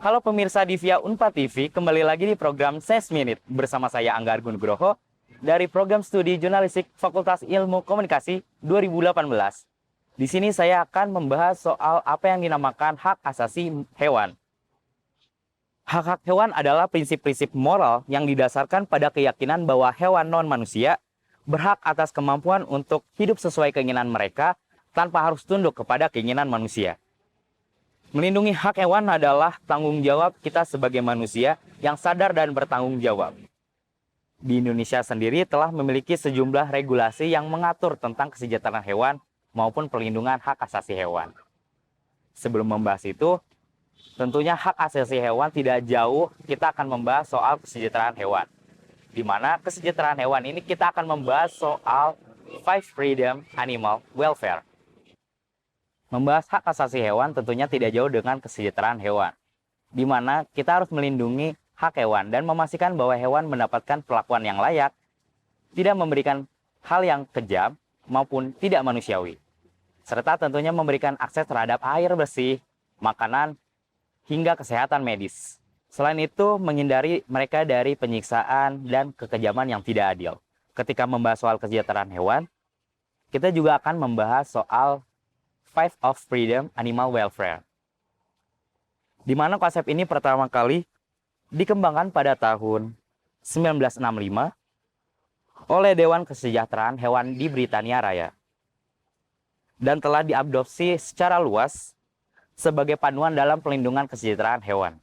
Halo pemirsa di Via Unpad TV, kembali lagi di program Science Minute bersama saya Angga Argun Nugroho dari program studi jurnalistik Fakultas Ilmu Komunikasi 2018. Di sini saya akan membahas soal apa yang dinamakan hak asasi hewan. Hak-hak hewan adalah prinsip-prinsip moral yang didasarkan pada keyakinan bahwa hewan non-manusia berhak atas kemampuan untuk hidup sesuai keinginan mereka tanpa harus tunduk kepada keinginan manusia. Melindungi hak hewan adalah tanggung jawab kita sebagai manusia yang sadar dan bertanggung jawab. Di Indonesia sendiri telah memiliki sejumlah regulasi yang mengatur tentang kesejahteraan hewan maupun perlindungan hak asasi hewan. Sebelum membahas itu, tentunya hak asasi hewan tidak jauh kita akan membahas soal kesejahteraan hewan. Di mana kesejahteraan hewan ini kita akan membahas soal Five Freedom Animal Welfare. Membahas hak asasi hewan tentunya tidak jauh dengan kesejahteraan hewan, di mana kita harus melindungi hak hewan dan memastikan bahwa hewan mendapatkan perlakuan yang layak, tidak memberikan hal yang kejam maupun tidak manusiawi, serta tentunya memberikan akses terhadap air bersih, makanan, hingga kesehatan medis. Selain itu, menghindari mereka dari penyiksaan dan kekejaman yang tidak adil. Ketika membahas soal kesejahteraan hewan, kita juga akan membahas soal Five of Freedom Animal Welfare, di mana konsep ini pertama kali dikembangkan pada tahun 1965 oleh Dewan Kesejahteraan Hewan di Britania Raya dan telah diadopsi secara luas sebagai panduan dalam pelindungan kesejahteraan hewan.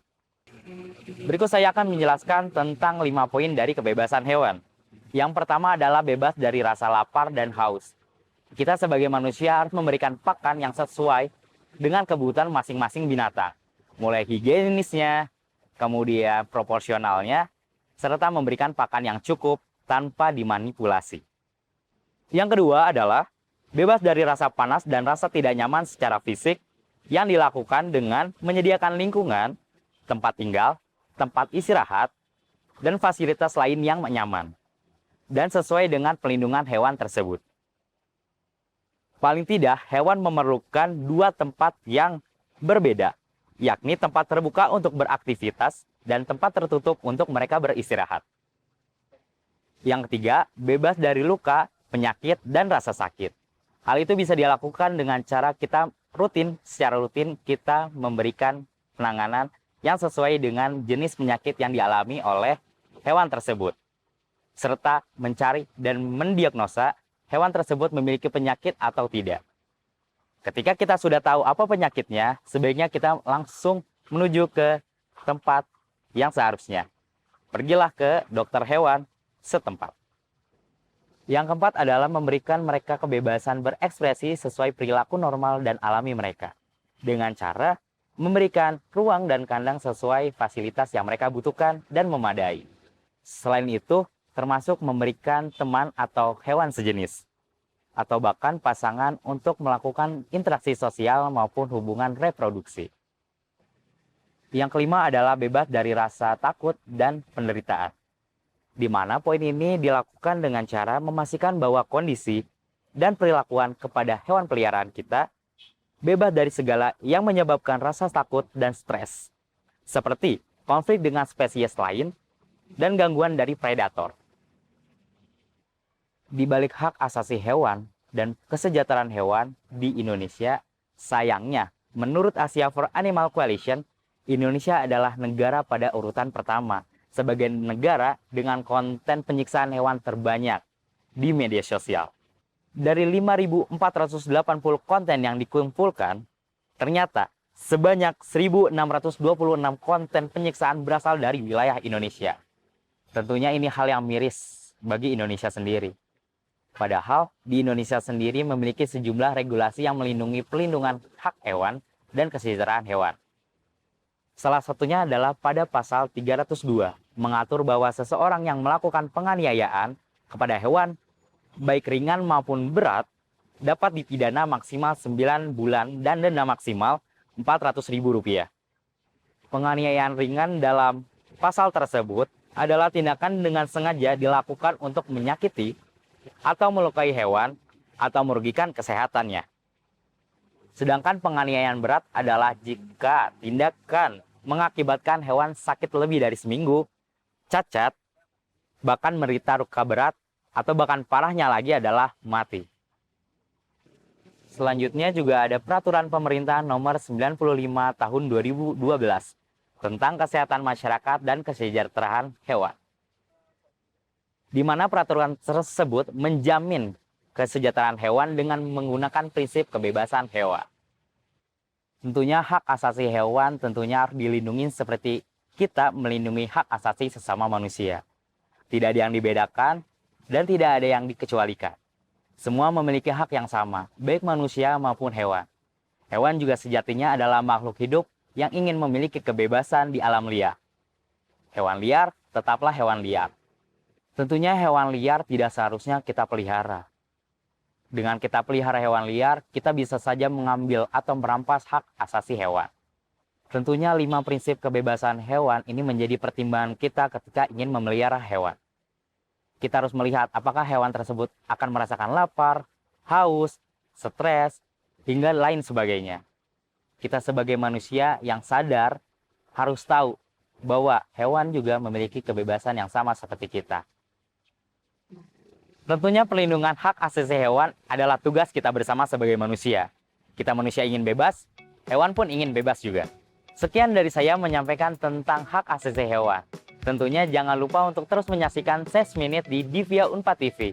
Berikut saya akan menjelaskan tentang 5 poin dari kebebasan hewan. Yang pertama adalah bebas dari rasa lapar dan haus. Kita sebagai manusia harus memberikan pakan yang sesuai dengan kebutuhan masing-masing binatang, mulai higienisnya, kemudian proporsionalnya, serta memberikan pakan yang cukup tanpa dimanipulasi. Yang kedua adalah bebas dari rasa panas dan rasa tidak nyaman secara fisik yang dilakukan dengan menyediakan lingkungan, tempat tinggal, tempat istirahat, dan fasilitas lain yang nyaman, dan sesuai dengan pelindungan hewan tersebut. Paling tidak, hewan memerlukan 2 tempat yang berbeda, yakni tempat terbuka untuk beraktivitas dan tempat tertutup untuk mereka beristirahat. Yang ketiga, bebas dari luka, penyakit, dan rasa sakit. Hal itu bisa dilakukan dengan cara secara rutin kita memberikan penanganan yang sesuai dengan jenis penyakit yang dialami oleh hewan tersebut, serta mencari dan mendiagnosa hewan tersebut memiliki penyakit atau tidak. Ketika kita sudah tahu apa penyakitnya, sebaiknya kita langsung menuju ke tempat yang seharusnya. Pergilah ke dokter hewan setempat. Yang keempat adalah memberikan mereka kebebasan berekspresi sesuai perilaku normal dan alami mereka, dengan cara memberikan ruang dan kandang sesuai fasilitas yang mereka butuhkan dan memadai. Selain itu, termasuk memberikan teman atau hewan sejenis, atau bahkan pasangan untuk melakukan interaksi sosial maupun hubungan reproduksi. Yang kelima adalah bebas dari rasa takut dan penderitaan, di mana poin ini dilakukan dengan cara memastikan bahwa kondisi dan perilakuan kepada hewan peliharaan kita bebas dari segala yang menyebabkan rasa takut dan stres, seperti konflik dengan spesies lain dan gangguan dari predator. Di balik hak asasi hewan dan kesejahteraan hewan di Indonesia, sayangnya, menurut Asia for Animal Coalition, Indonesia adalah negara pada urutan pertama sebagai negara dengan konten penyiksaan hewan terbanyak di media sosial. Dari 5.480 konten yang dikumpulkan, ternyata sebanyak 1.626 konten penyiksaan berasal dari wilayah Indonesia. Tentunya ini hal yang miris bagi Indonesia sendiri. Padahal di Indonesia sendiri memiliki sejumlah regulasi yang melindungi pelindungan hak hewan dan kesejahteraan hewan. Salah satunya adalah pada pasal 302, mengatur bahwa seseorang yang melakukan penganiayaan kepada hewan, baik ringan maupun berat, dapat dipidana maksimal 9 bulan dan denda maksimal Rp400.000. Penganiayaan ringan dalam pasal tersebut adalah tindakan dengan sengaja dilakukan untuk menyakiti atau melukai hewan atau merugikan kesehatannya. Sedangkan penganiayaan berat adalah jika tindakan mengakibatkan hewan sakit lebih dari seminggu, cacat, bahkan menderita luka berat, atau bahkan parahnya lagi adalah mati. Selanjutnya juga ada Peraturan Pemerintah Nomor 95 Tahun 2012 tentang Kesehatan Masyarakat dan Kesejahteraan Hewan, di mana peraturan tersebut menjamin kesejahteraan hewan dengan menggunakan prinsip kebebasan hewan. Tentunya hak asasi hewan tentunya harus dilindungi seperti kita melindungi hak asasi sesama manusia. Tidak ada yang dibedakan dan tidak ada yang dikecualikan. Semua memiliki hak yang sama, baik manusia maupun hewan. Hewan juga sejatinya adalah makhluk hidup yang ingin memiliki kebebasan di alam liar. Hewan liar tetaplah hewan liar. Tentunya hewan liar tidak seharusnya kita pelihara. Dengan kita pelihara hewan liar, kita bisa saja mengambil atau merampas hak asasi hewan. Tentunya 5 prinsip kebebasan hewan ini menjadi pertimbangan kita ketika ingin memelihara hewan. Kita harus melihat apakah hewan tersebut akan merasakan lapar, haus, stres, hingga lain sebagainya. Kita sebagai manusia yang sadar harus tahu bahwa hewan juga memiliki kebebasan yang sama seperti kita. Tentunya perlindungan hak asasi hewan adalah tugas kita bersama sebagai manusia. Kita manusia ingin bebas, hewan pun ingin bebas juga. Sekian dari saya menyampaikan tentang hak asasi hewan. Tentunya jangan lupa untuk terus menyaksikan SES Minute di Divya Unpad TV.